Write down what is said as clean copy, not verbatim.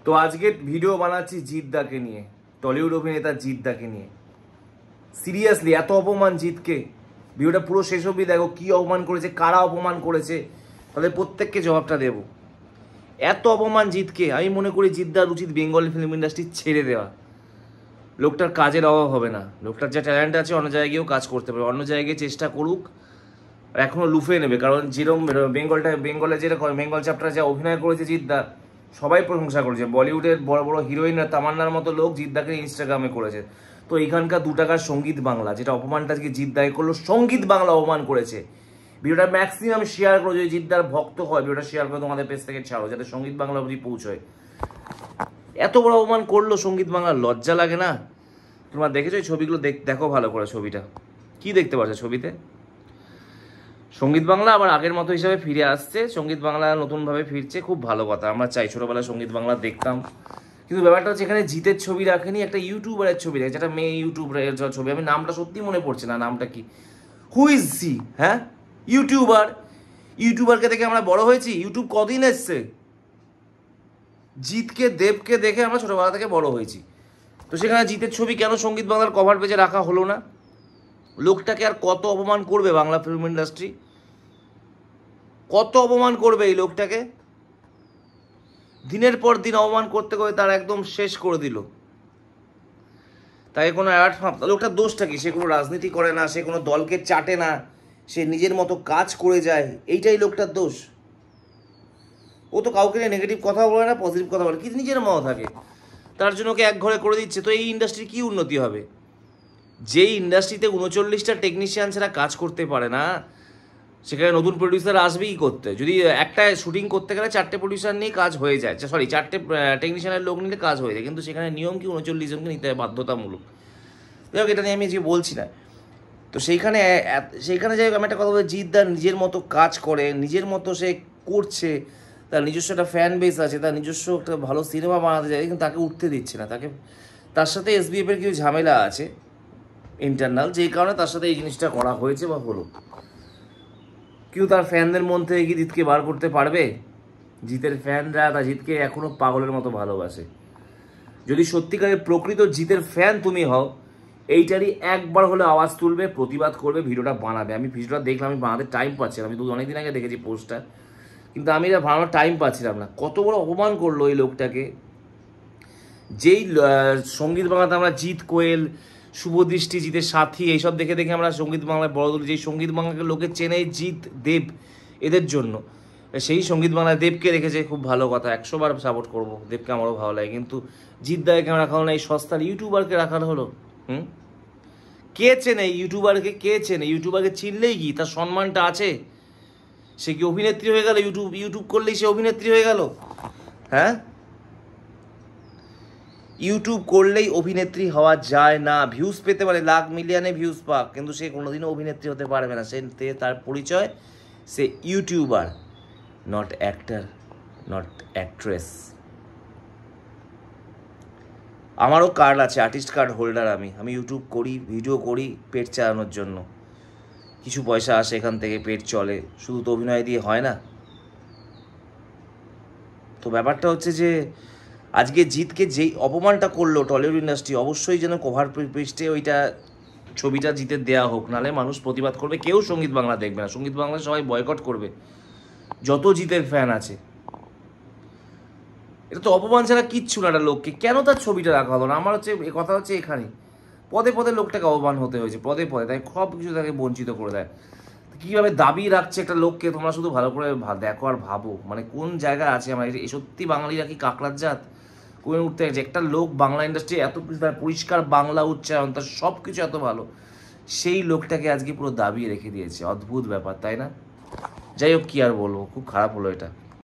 তো আজকে ভিডিও বানাচ্ছি জিৎদাকে নিয়ে, টলিউড অভিনেতা জিৎদাকে নিয়ে। সিরিয়াসলি এত অপমান জিৎকে, ভিডিওটা পুরো শেষ অবধি দেখো। কি অপমান করেছে, কারা অপমান করেছে, তাদের প্রত্যেককে জবাবটা দেব। এত অপমান জিৎকে, আমি মনে করি জিৎদার উচিত বেঙ্গলি ফিল্ম ইন্ডাস্ট্রি ছেড়ে দেওয়া। লোকটার কাজের অভাব হবে না, লোকটার যা ট্যালেন্ট আছে অন্য জায়গায়ও কাজ করতে পারে, অন্য জায়গায় চেষ্টা করুক, এখনও লুফে নেবে। কারণ যেরকম বেঙ্গলে যেরকম বেঙ্গল চ্যাপ্টার যা অভিনয় করেছে জিৎদা, সবাই প্রশংসা করেছে। বলিউডের বড় বড় হিরোইনরা, তামান্নার মতো লোক জিৎদাকে ইনস্টাগ্রামে করেছে। তো এখানকার 2 টাকার সঙ্গীত বাংলা, যেটা অপমানটা আজকে জিৎদাই করলো, সঙ্গীত বাংলা অপমান করেছে। ভিডিওটা ম্যাক্সিমাম শেয়ার করো, যদি জিৎদার ভক্ত হয় ভিডিওটা শেয়ার করে তোমাদের পেজ থেকে ছাড়ো, যাতে সঙ্গীত বাংলা অবধি পৌঁছয়। এত বড় অপমান করলো সঙ্গীত বাংলা, লজ্জা লাগে না? তোমরা দেখেছো এই ছবিগুলো? দেখো ভালো করে ছবিটা, কি দেখতে পাচ্ছ ছবিতে? সঙ্গীত বাংলা আবার আগের মতো হিসাবে ফিরে আসছে, সঙ্গীত বাংলা নতুনভাবে ফিরছে, খুব ভালো কথা। আমরা চাই, ছোটবেলায় সঙ্গীত বাংলা দেখতাম। কিন্তু ব্যাপারটা হচ্ছে এখানে জিতের ছবি রাখেনি, একটা ইউটিউবারের ছবি রাখে, যেটা মেয়ে ইউটিউবারের ছবি। আমি নামটা সত্যি মনে পড়ছে না, নামটা কি, হু ইজ হি? হ্যাঁ, ইউটিউবারকে দেখে আমরা বড় হয়েছি। ইউটিউব কদিন এসছে? জিতকে, দেবকে দেখে আমরা ছোটবেলা থেকে বড় হয়েছি। তো সেখানে জিতের ছবি কেন সঙ্গীত বাংলার কভার পেজে রাখা হলো না? লোকটাকে আর কত অপমান করবে বাংলা ফিল্ম ইন্ডাস্ট্রি? কত অপমান করবে এই লোকটাকে? দিনের পর দিন অপমান করতে করে তার একদম শেষ করে দিল। তাই কোনো লোকটার দোষটা কি? সে কোনো রাজনীতি করে না, সে কোনো দলকে চাটে না, সে নিজের মতো কাজ করে যায়, এইটাই লোকটার দোষ। ও তো কাউকে নিয়ে নেগেটিভ কথা বলে না, পজিটিভ কথা বলে, কিন্তু নিজের মতো থাকে। তার জন্য ওকে এক ঘরে করে দিচ্ছে। তো এই ইন্ডাস্ট্রির কী উন্নতি হবে? যেই ইন্ডাস্ট্রিতে 39টা টেকনিশিয়ান ছাড়া কাজ করতে পারে না, সেখানে নতুন প্রডিউসার আসবেই করতে। যদি একটা শুটিং করতে গেলে 4টে প্রডিউসার নিয়ে কাজ হয়ে যায়, 4টে টেকনিশিয়ানের লোক নিলে কাজ হয়ে যায়, কিন্তু সেখানে নিয়ম কি 39 জনকে নিতে হয় বাধ্যতামূলক। যাই হোক, এটা নিয়ে আমি আজকে বলছি না। তো সেইখানে যাই হোক, আমি একটা কথা বলছি, জিৎদা নিজের মতো কাজ করে, নিজের মতো সে করছে, তার নিজস্ব একটা ফ্যান বেস আছে, তার নিজস্ব একটা ভালো সিনেমা বানাতে যায়, কিন্তু তাকে উঠতে দিচ্ছে না। তার সাথে SBF-এর কিছু ঝামেলা আছে ইন্টারনাল, যেই কারণে তার সাথে এই জিনিসটা করা হয়েছে বা হলো। কেউ তার ফ্যানদের মন থেকে কি জিতকে বার করতে পারবে? জিতের ফ্যানরা তা জিতকে এখনো পাগলের মতো ভালোবাসে। যদি সত্যিকারের প্রকৃত জিতের ফ্যান তুমি হও, এইটারই একবার হলে আওয়াজ তুলবে, প্রতিবাদ করবে, ভিডিওটা বানাবে। আমি ভিডিওটা দেখলাম, আমি বানাতে টাইম পাচ্ছিলাম। আমি অনেকদিন আগে দেখেছি পোস্টটা, কিন্তু আমি এটা বানানোর টাইম পাচ্ছিলাম না। কত বড় অপমান করলো এই লোকটাকে। যেই সঙ্গীত বাংলাতে আমরা জিৎ, কোয়েল, শুভদৃষ্টি, জিতের সাথী, এইসব দেখে দেখে আমরা সঙ্গীত বাংলায় বড় তুলি। যেই সঙ্গীত বাংলাকে লোকে চেনে জিৎ, দেব, এদের জন্য, সেই সঙ্গীত বাংলায় দেবকে রেখেছে, খুব ভালো কথা, 100 বার সাপোর্ট করবো, দেবকে আমারও ভালো লাগে। কিন্তু জিৎদাকে কেন রাখা হলো না? এই সস্তার ইউটিউবারকে রাখানো হলো। কে চেনে ইউটিউবারকে? কে চেনে ইউটিউবারকে? চিনলেই কি তার সম্মানটা আছে? সে কি অভিনেত্রী হয়ে গেল? ইউটিউব করলেই সে অভিনেত্রী হয়ে গেল? হ্যাঁ, ইউটিউব করলেই অভিনেত্রী হওয়া যায় না। ভিউজ পেতে পারে, লাখ মিলিয়নে ভিউজ পাক, কিন্তু সে কোনোদিনও অভিনেত্রী হতে পারবে না। তার পরিচয়, সে YouTuber, not actor, not actress. আমারও কার্ড আছে, আর্টিস্ট কার্ড হোল্ডার। আমি ইউটিউব করি, ভিডিও করি পেট চালানোর জন্য। কিছু পয়সা আসে এখান থেকে, পেট চলে। শুধু তো অভিনয় দিয়ে হয় না। তো ব্যাপারটা হচ্ছে যে আজকে জিতকে যেই অপমানটা করলো টলিউড ইন্ডাস্ট্রি, অবশ্যই যেন কভার পেজে ওইটা ছবিটা জিতের দেওয়া হোক, নাহলে মানুষ প্রতিবাদ করবে। কেউ সঙ্গীত বাংলা দেখবে না, সঙ্গীত বাংলা সবাই বয়কট করবে, যত জিতের ফ্যান আছে। এটা তো অপমান ছাড়া কিচ্ছু না। একটা লোককে কেন তার ছবিটা রাখা হলো না? আমার হচ্ছে কথা হচ্ছে এখানে, পদে পদে লোকটাকে অপমান হতে হয়েছে, পদে পদে, তাই সব কিছু তাকে বঞ্চিত করে দেয়। কীভাবে দাবি রাখছে একটা লোককে, তোমরা শুধু ভালো করে দেখো আর ভাবো, মানে কোন জায়গায় আছে আমরা। এই সত্যি বাঙালিরা কি কাকড়ার জাত? কোন উঠতে গেছে একটা লোক, বাংলা ইন্ডাস্ট্রি এত কিছু, তার পরিষ্কার বাংলা উচ্চারণ, তার সব কিছু এত ভালো, সেই লোকটাকে আজকে পুরো দাবিয়ে রেখে দিয়েছে। অদ্ভুত ব্যাপার, তাই না? যাই হোক, কি আর বলবো, খুব খারাপ হলো এটা।